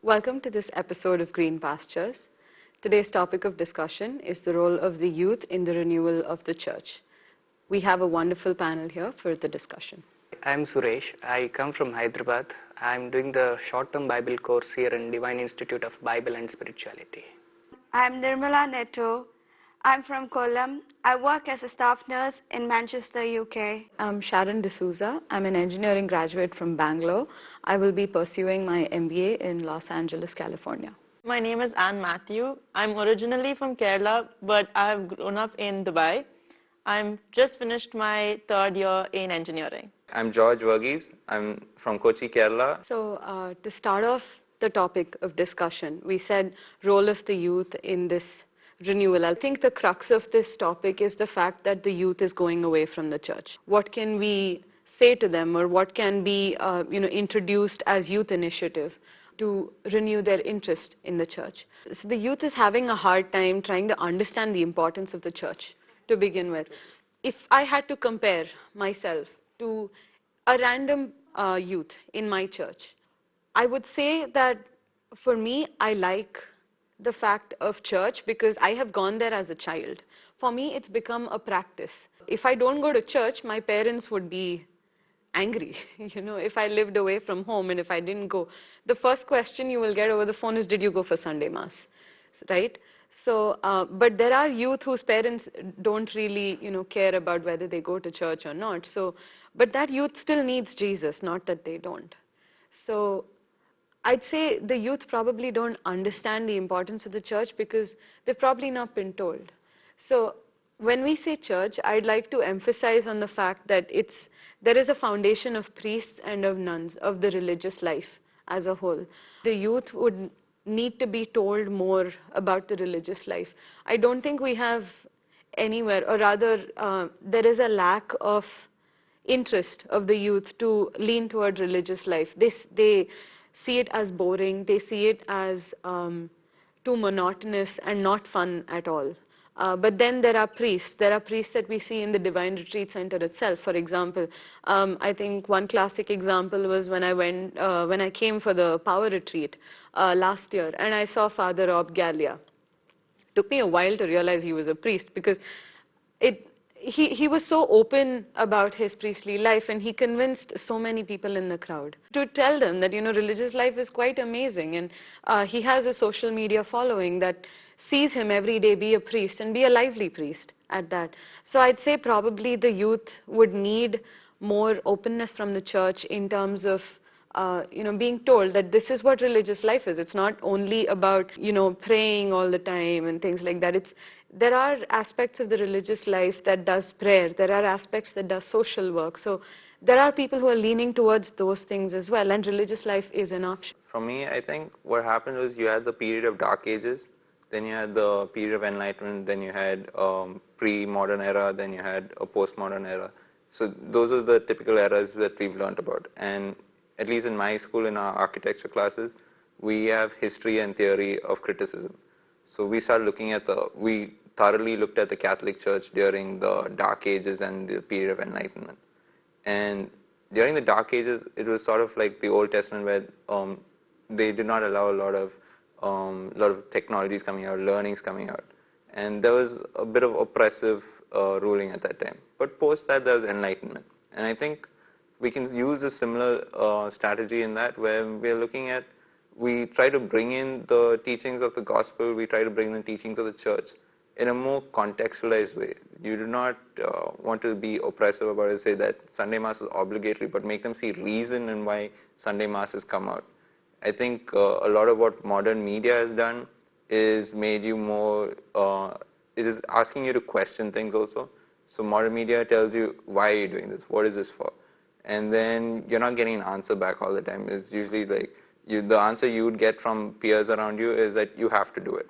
Welcome to this episode of Green Pastures. Today's topic of discussion is the role of the youth in the renewal of the church. We have a wonderful panel here for the discussion. I'm Suresh. I come from Hyderabad. I'm doing the short-term Bible course here in Divine Institute of Bible and Spirituality. I'm Nirmala Netto. I'm from Kollam. I work as a staff nurse in Manchester, UK. I'm Sharon D'Souza. I'm an engineering graduate from Bangalore. I will be pursuing my MBA in Los Angeles, California. My name is Anne Matthew. I'm originally from Kerala, but I have grown up in Dubai. I'm just finished my third year in engineering. I'm George Verghese. I'm from Kochi, Kerala. So to start off the topic of discussion, we said role of the youth in this renewal. I think the crux of this topic is the fact that the youth is going away from the church. What can we say to them, or what can be introduced as youth initiative to renew their interest in the church? So the youth is having a hard time trying to understand the importance of the church to begin with. If I had to compare myself to a random youth in my church, I would say that for me, I like the fact of church because I have gone there as a child. For me, it's become a practice. If I don't go to church, my parents would be angry. If I lived away from home and if I didn't go, the first question you will get over the phone is, did you go for Sunday Mass? Right? So, but there are youth whose parents don't really, care about whether they go to church or not. So, but that youth still needs Jesus, not that they don't. So, I'd say the youth probably don't understand the importance of the church because they've probably not been told. So when we say church, I'd like to emphasize on the fact that there is a foundation of priests and of nuns, of the religious life as a whole. The youth would need to be told more about the religious life. I don't think we have anywhere, or rather there is a lack of interest of the youth to lean toward religious life. They see it as boring, they see it as too monotonous and not fun at all. But then there are priests that we see in the Divine Retreat Center itself. For example, I think one classic example was when I came for the Power Retreat last year, and I saw Father Rob Gallia. It took me a while to realize he was a priest because he was so open about his priestly life, and he convinced so many people in the crowd to tell them that, religious life is quite amazing. And he has a social media following that sees him every day be a priest and be a lively priest at that. So I'd say probably the youth would need more openness from the church in terms of being told that this is what religious life is. It's not only about, praying all the time and things like that. There are aspects of the religious life that does prayer. There are aspects that does social work. So there are people who are leaning towards those things as well, and religious life is an option. For me, I think what happened was you had the period of Dark Ages, then you had the period of Enlightenment, then you had pre-modern era, then you had a post-modern era. So those are the typical eras that we've learned about. And at least in my school, in our architecture classes, we have history and theory of criticism. So we thoroughly looked at the Catholic Church during the Dark Ages and the period of Enlightenment. And during the Dark Ages, it was sort of like the Old Testament where they did not allow a lot of technologies coming out, learnings coming out. And there was a bit of oppressive ruling at that time. But post that, there was Enlightenment. And I think we can use a similar strategy in that, where we try to bring in the teachings of the gospel, we try to bring in the teachings of the church in a more contextualized way. You do not want to be oppressive about it, say that Sunday Mass is obligatory, but make them see reason in why Sunday Mass has come out. I think a lot of what modern media has done is made you more, it is asking you to question things also. So modern media tells you, why are you doing this? What is this for? And then you're not getting an answer back all the time. It's usually like, the answer you would get from peers around you is that you have to do it.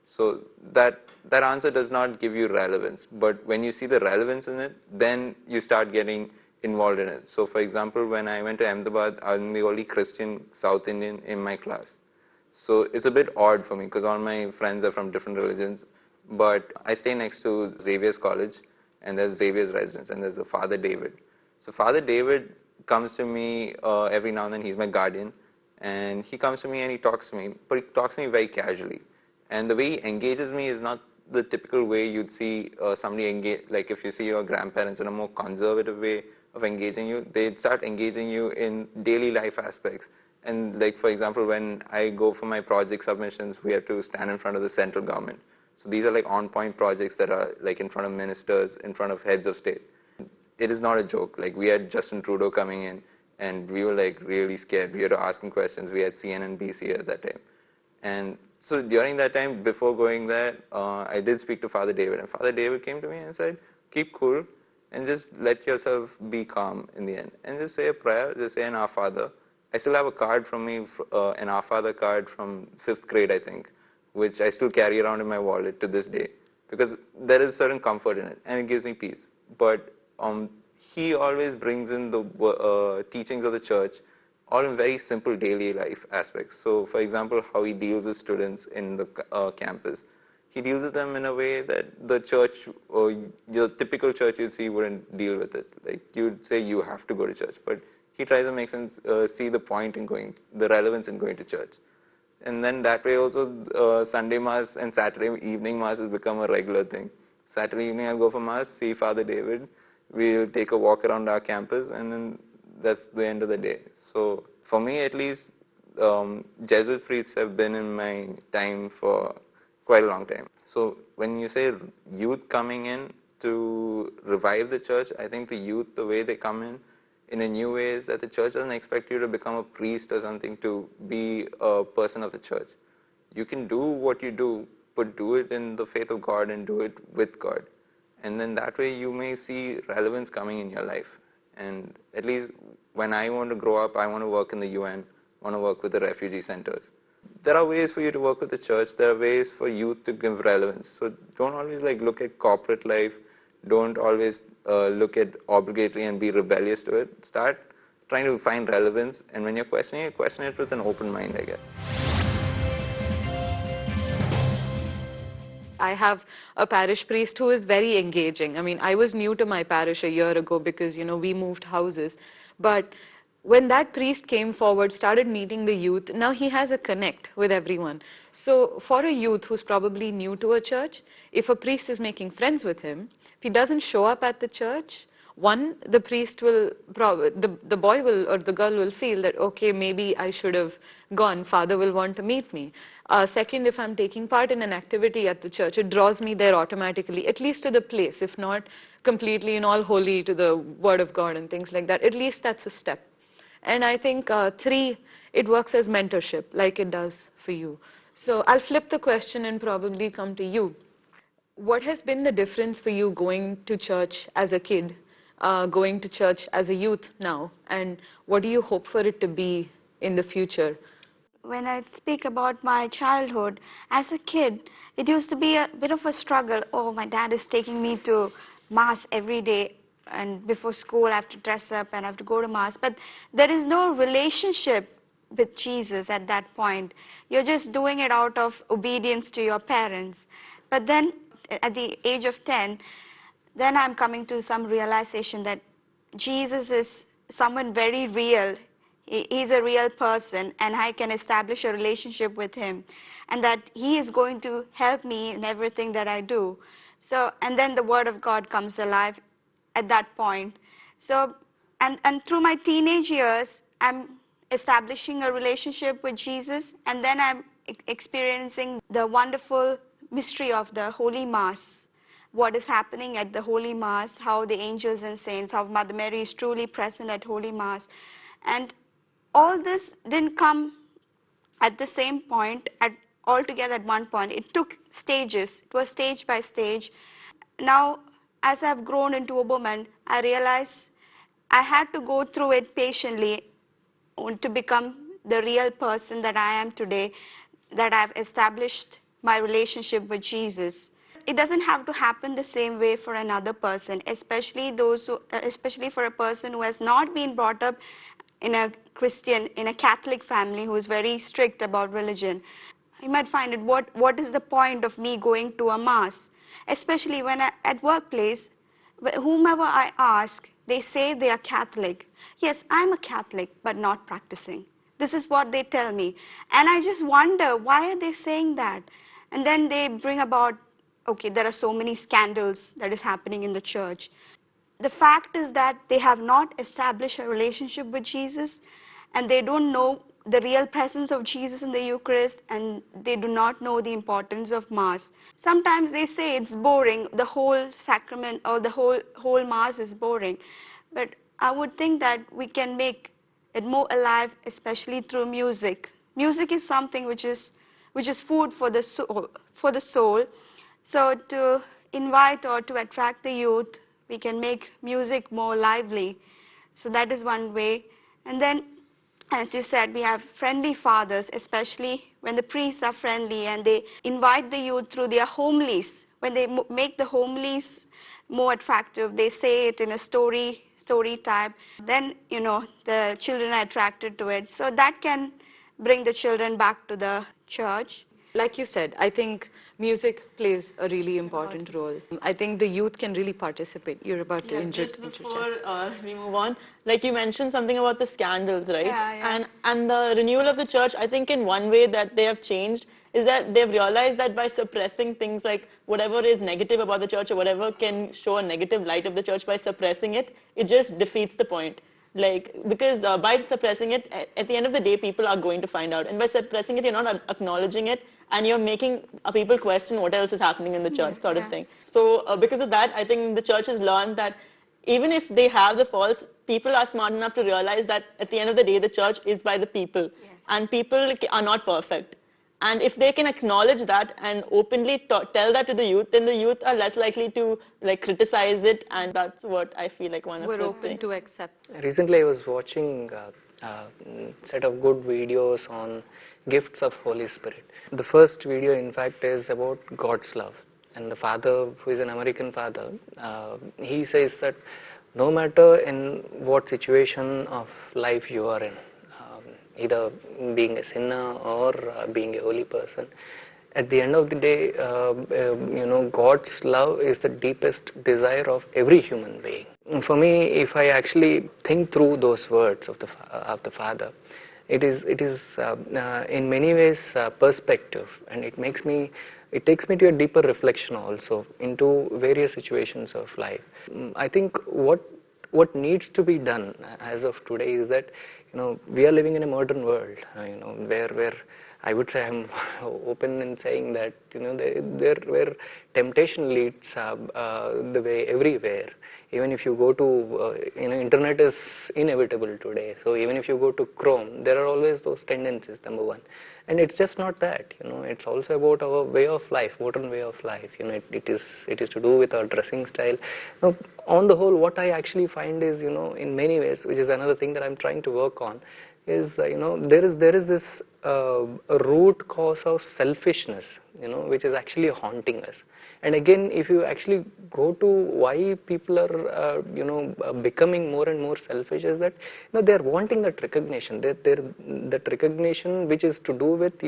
So that answer does not give you relevance. But when you see the relevance in it, then you start getting involved in it. So for example, when I went to Ahmedabad, I'm the only Christian South Indian in my class. So it's a bit odd for me because all my friends are from different religions. But I stay next to Xavier's College, and there's Xavier's residence, and there's a Father David. So Father David comes to me every now and then. He's my guardian. And he comes to me and he talks to me, but he talks to me very casually. And the way he engages me is not the typical way you'd see somebody engage, like if you see your grandparents in a more conservative way of engaging you, they'd start engaging you in daily life aspects. And like, for example, when I go for my project submissions, we have to stand in front of the central government. So these are like on-point projects that are like in front of ministers, in front of heads of state. It is not a joke. Like, we had Justin Trudeau coming in, and we were like really scared. We had to ask him questions. We had CNN, BC at that time. And so during that time, before going there, I did speak to Father David. And Father David came to me and said, keep cool and just let yourself be calm in the end. And just say a prayer, just say an Our Father. I still have a card from me, an Our Father card from 5th grade, I think, which I still carry around in my wallet to this day. Because there is certain comfort in it, and it gives me peace. But he always brings in the teachings of the church, all in very simple daily life aspects. So, for example, how he deals with students in the campus. He deals with them in a way that the church, or your typical church you'd see, wouldn't deal with it. Like, you'd say you have to go to church, but he tries to make sense, see the point in going, the relevance in going to church. And then that way also, Sunday Mass and Saturday evening Mass has become a regular thing. Saturday evening I'll go for Mass, see Father David, we'll take a walk around our campus, and then that's the end of the day. So for me at least, Jesuit priests have been in my time for quite a long time. So when you say youth coming in to revive the church, I think the youth, the way they come in a new way, is that the church doesn't expect you to become a priest or something to be a person of the church. You can do what you do, but do it in the faith of God and do it with God. And then that way you may see relevance coming in your life. And at least when I want to grow up, I want to work in the UN, I want to work with the refugee centers. There are ways for you to work with the church, there are ways for youth to give relevance. So don't always look at corporate life, don't always look at obligatory and be rebellious to it. Start trying to find relevance, and when you're questioning it, question it with an open mind, I guess. I have a parish priest who is very engaging. I mean, I was new to my parish a year ago because, we moved houses. But when that priest came forward, started meeting the youth, now he has a connect with everyone. So for a youth who's probably new to a church, if a priest is making friends with him, if he doesn't show up at the church, one, the priest will, the boy will or the girl will feel that, okay, maybe I should have gone, Father will want to meet me. Second, if I'm taking part in an activity at the church, it draws me there automatically, at least to the place, if not completely and all holy to the Word of God and things like that. At least that's a step. And I think 3, it works as mentorship, like it does for you. So I'll flip the question and probably come to you. What has been the difference for you going to church as a kid, going to church as a youth now, and what do you hope for it to be in the future? When I speak about my childhood, as a kid, it used to be a bit of a struggle. Oh, my dad is taking me to Mass every day, and before school I have to dress up and I have to go to Mass. But there is no relationship with Jesus at that point. You're just doing it out of obedience to your parents. But then at the age of 10, then I'm coming to some realization that Jesus is someone very real. He's a real person, and I can establish a relationship with him, and that he is going to help me in everything that I do. So, and then the Word of God comes alive at that point. So, and through my teenage years, I'm establishing a relationship with Jesus, and then I'm experiencing the wonderful mystery of the Holy Mass. What is happening at the Holy Mass, how the angels and saints, how Mother Mary is truly present at Holy Mass. And all this didn't come at the same point, all together at one point. It took stages. It was stage by stage. Now, as I've grown into a woman, I realized I had to go through it patiently to become the real person that I am today, that I've established my relationship with Jesus. It doesn't have to happen the same way for another person, especially for a person who has not been brought up in a Catholic family who is very strict about religion. You might find it, what is the point of me going to a Mass? Especially when at workplace, whomever I ask, they say they are Catholic. Yes, I'm a Catholic, but not practicing. This is what they tell me. And I just wonder, why are they saying that? And then they bring about, okay, there are so many scandals that is happening in the church. The fact is that they have not established a relationship with Jesus, and they don't know the real presence of Jesus in the Eucharist, and they do not know the importance of Mass. Sometimes they say it's boring, the whole sacrament or the whole Mass is boring. But I would think that we can make it more alive, especially through music. Music is something which is food for the soul, So to invite or to attract the youth, we can make music more lively. So that is one way. And then, as you said, we have friendly fathers, especially when the priests are friendly and they invite the youth through their homilies. When they make the homilies more attractive, they say it in a story type, then, the children are attracted to it. So that can bring the children back to the church. Like you said, I think music plays a really important role. I think the youth can really participate. You're about to Just before we move on, like you mentioned something about the scandals, right? Yeah. And the renewal of the church, I think in one way that they have changed is that they've realized that by suppressing things like whatever is negative about the church or whatever can show a negative light of the church, by suppressing it, it just defeats the point. Because by suppressing it, at the end of the day, people are going to find out. And by suppressing it, you're not acknowledging it, and you're making people question what else is happening in the church, sort of thing. So because of that, I think the church has learned that even if they have the faults, people are smart enough to realize that at the end of the day, the church is by the people. Yes. And people are not perfect. And if they can acknowledge that and openly tell that to the youth, then the youth are less likely to criticize it, and that's what I feel like one of the We're open to accept. Recently I was watching a set of good videos on gifts of Holy Spirit. The first video, in fact, is about God's love. And the father, who is an American father, he says that no matter in what situation of life you are in, either being a sinner or being a holy person, at the end of the day, God's love is the deepest desire of every human being. For me, if I actually think through those words of the Father, it is in many ways perspective, and it takes me to a deeper reflection also into various situations of life. I think what needs to be done as of today is that we are living in a modern world, where I would say I'm open in saying that where temptation leads the way everywhere. Even if you go to internet is inevitable today. So even if you go to Chrome, there are always those tendencies. Number one, and it's just not that. It's also about our way of life, modern way of life. It is to do with our dressing style. On the whole, what I actually find is in many ways, which is another thing that I'm trying to work on, is there is this a root cause of selfishness, which is actually haunting us. And again, if you actually go to why people are becoming more and more selfish, is that they're wanting that recognition, that recognition which is to do with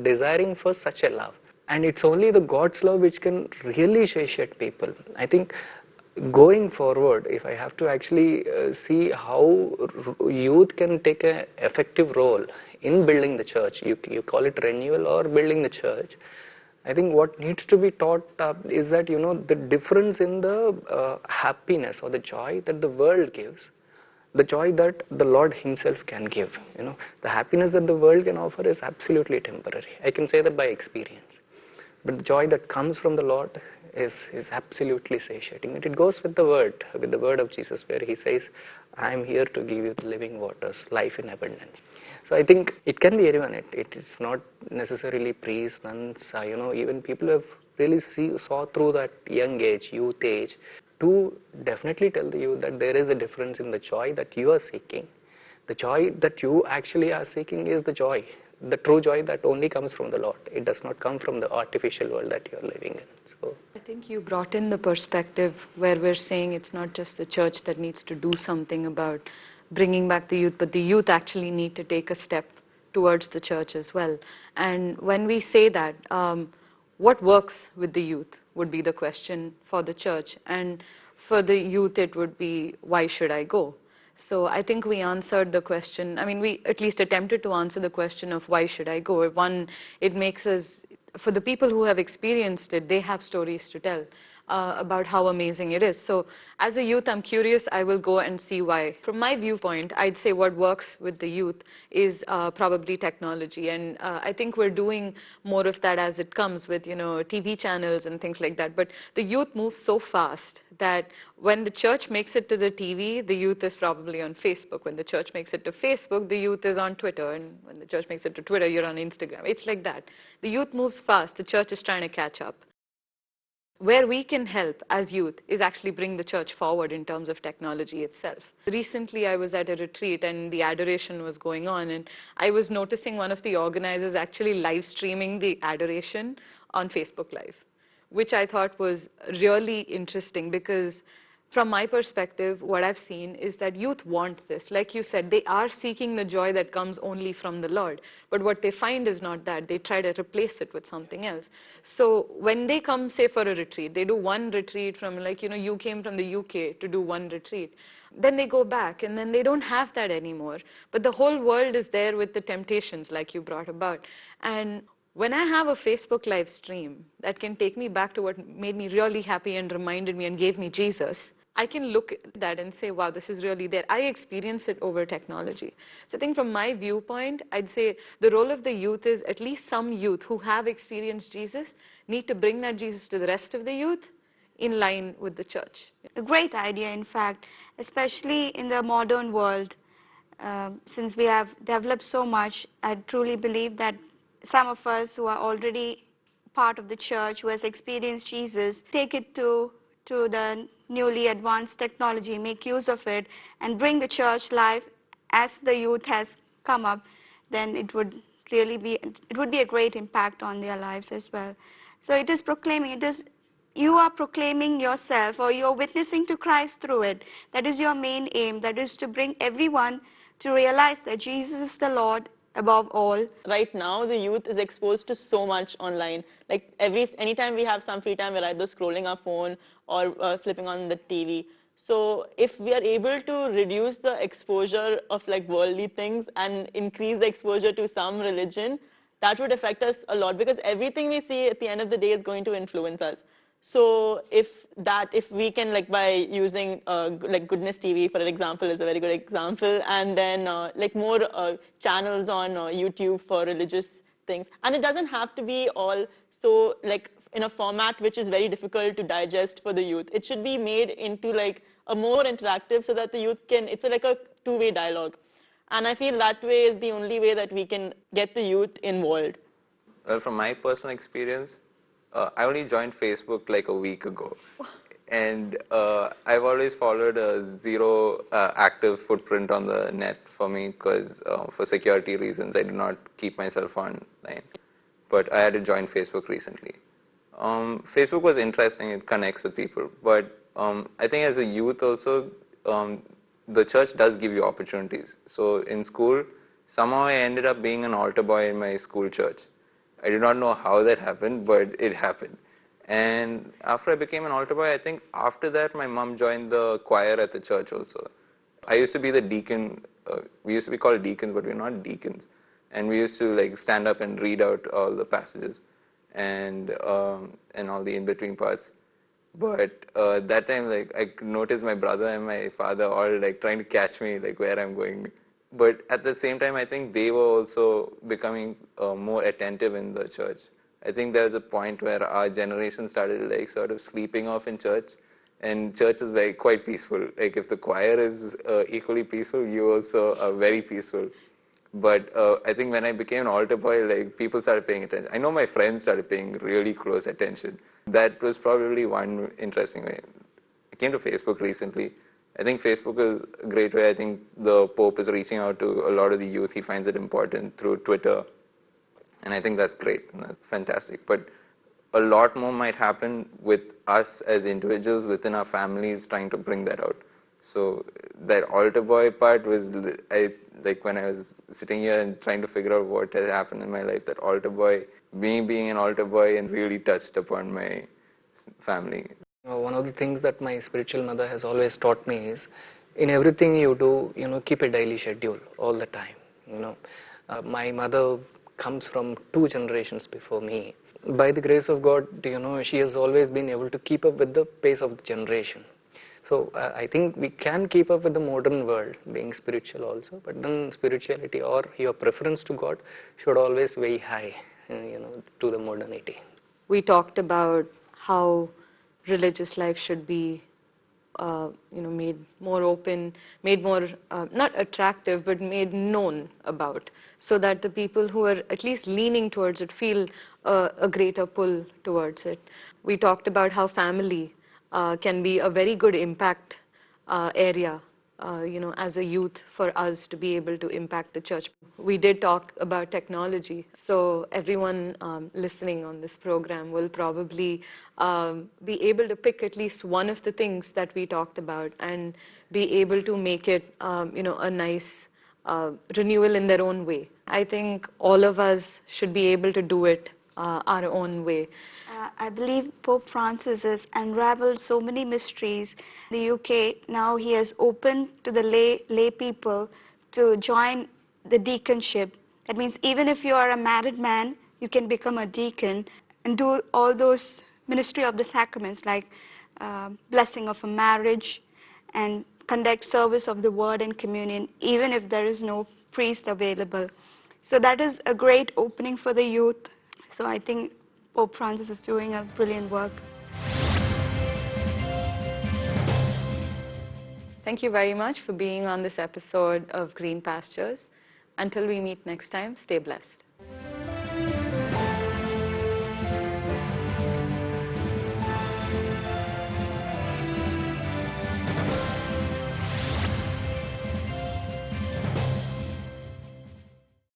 desiring for such a love. And it's only the God's love which can really satiate people. I think going forward, if I have to actually see how youth can take an effective role in building the church, you call it renewal or building the church, I think what needs to be taught is that the difference in the happiness or the joy that the world gives, the joy that the Lord Himself can give. The happiness that the world can offer is absolutely temporary. I can say that by experience. But the joy that comes from the Lord is absolutely satiating. And it goes with the word of Jesus, where He says, I am here to give you the living waters, life in abundance. So I think it can be anyone. It is not necessarily priests, nuns, even people who have really saw through that young age, youth age, to definitely tell the youth that there is a difference in the joy that you are seeking. The joy that you actually are seeking is the true joy that only comes from the Lord. It does not come from the artificial world that you are living in. So I think you brought in the perspective where we're saying it's not just the church that needs to do something about bringing back the youth, but the youth actually need to take a step towards the church as well. And when we say that, what works with the youth would be the question for the church. And for the youth, it would be, why should I go? So I think we answered the question. I mean, we at least attempted to answer the question of why should I go. One, it makes us, for the people who have experienced it, they have stories to tell about how amazing it is. So as a youth, I'm curious, I will go and see why. From my viewpoint, I'd say what works with the youth is probably technology. And I think we're doing more of that as it comes with, TV channels and things like that. But the youth moves so fast that when the church makes it to the TV, the youth is probably on Facebook. When the church makes it to Facebook, the youth is on Twitter. And when the church makes it to Twitter, you're on Instagram. It's like that. The youth moves fast. The church is trying to catch up. Where we can help as youth is actually bring the church forward in terms of technology itself. Recently, I was at a retreat and the adoration was going on, and I was noticing one of the organizers actually live streaming the adoration on Facebook Live, which I thought was really interesting because from my perspective, what I've seen is that youth want this. Like you said, they are seeking the joy that comes only from the Lord. But what they find is not that. They try to replace it with something else. So when they come, say, for a retreat, they do one retreat from, you came from the UK to do one retreat. Then they go back, and then they don't have that anymore. But the whole world is there with the temptations, like you brought about. And when I have a Facebook live stream that can take me back to what made me really happy and reminded me and gave me Jesus, I can look at that and say, wow, this is really there. I experience it over technology. So I think from my viewpoint, I'd say the role of the youth is at least some youth who have experienced Jesus need to bring that Jesus to the rest of the youth in line with the church. A great idea, in fact, especially in the modern world. Since we have developed so much, I truly believe that some of us who are already part of the church, who has experienced Jesus, take it to the newly advanced technology, make use of it, and bring the church life as the youth has come up, then it would be a great impact on their lives as well. So it is proclaiming, you are proclaiming yourself, or you're witnessing to Christ through it. That is your main aim. That is to bring everyone to realize that Jesus is the Lord above all. Right now, the youth is exposed to so much online. Like anytime we have some free time, we're either scrolling our phone or flipping on the TV. So if we are able to reduce the exposure of like worldly things and increase the exposure to some religion, that would affect us a lot, because everything we see at the end of the day is going to influence us. So if we can, like, by using like Goodness TV, for example, is a very good example, and then like more channels on YouTube for religious things, and it doesn't have to be all so like in a format which is very difficult to digest for the youth. It should be made into like a more interactive, so that the youth can, it's like a two-way dialogue. And I feel that way is the only way that we can get the youth involved. Well, from my personal experience, I only joined Facebook like a week ago. And I've always followed a zero active footprint on the net for me, because for security reasons, I do not keep myself online. But I had to join Facebook recently. Facebook was interesting, it connects with people. But I think as a youth also, the church does give you opportunities. So in school, somehow I ended up being an altar boy in my school church. I do not know how that happened, but it happened. And after I became an altar boy, I think after that my mom joined the choir at the church also. I used to be the deacon. We used to be called deacons, but we're not deacons. And we used to like stand up and read out all the passages and all the in-between parts. But that time, like, I noticed my brother and my father all like trying to catch me, like where I'm going. But at the same time, I think they were also becoming more attentive in the church. I think there was a point where our generation started like sort of sleeping off in church, and church is quite peaceful. Like if the choir is equally peaceful, you also are very peaceful. But I think when I became an altar boy, like people started paying attention. I know my friends started paying really close attention. That was probably one interesting way. I came to Facebook recently. I think Facebook is a great way. I think the Pope is reaching out to a lot of the youth. He finds it important through Twitter. And I think that's great. And that's fantastic. But a lot more might happen with us as individuals within our families trying to bring that out. So that altar boy part was, like when I was sitting here and trying to figure out what had happened in my life, that altar boy, me being an altar boy, and really touched upon my family. One of the things that my spiritual mother has always taught me is in everything you do, keep a daily schedule all the time. My mother comes from 2 generations before me. By the grace of God, she has always been able to keep up with the pace of the generation. So I think we can keep up with the modern world, being spiritual also, but then spirituality or your preference to God should always weigh high, to the modernity. We talked about how religious life should be made more open, made more, not attractive, but made known about, so that the people who are at least leaning towards it feel a greater pull towards it. We talked about how family can be a very good impact area, as a youth for us to be able to impact the church. We did talk about technology, so everyone listening on this program will probably be able to pick at least one of the things that we talked about and be able to make it, a nice renewal in their own way. I think all of us should be able to do it our own way. I believe Pope Francis has unraveled so many mysteries. In the UK, now he has opened to the lay people to join the deaconship. That means even if you are a married man, you can become a deacon and do all those ministry of the sacraments, like blessing of a marriage and conduct service of the word and communion, even if there is no priest available. So that is a great opening for the youth. So I think Pope Francis is doing a brilliant work. Thank you very much for being on this episode of Green Pastures. Until we meet next time, stay blessed.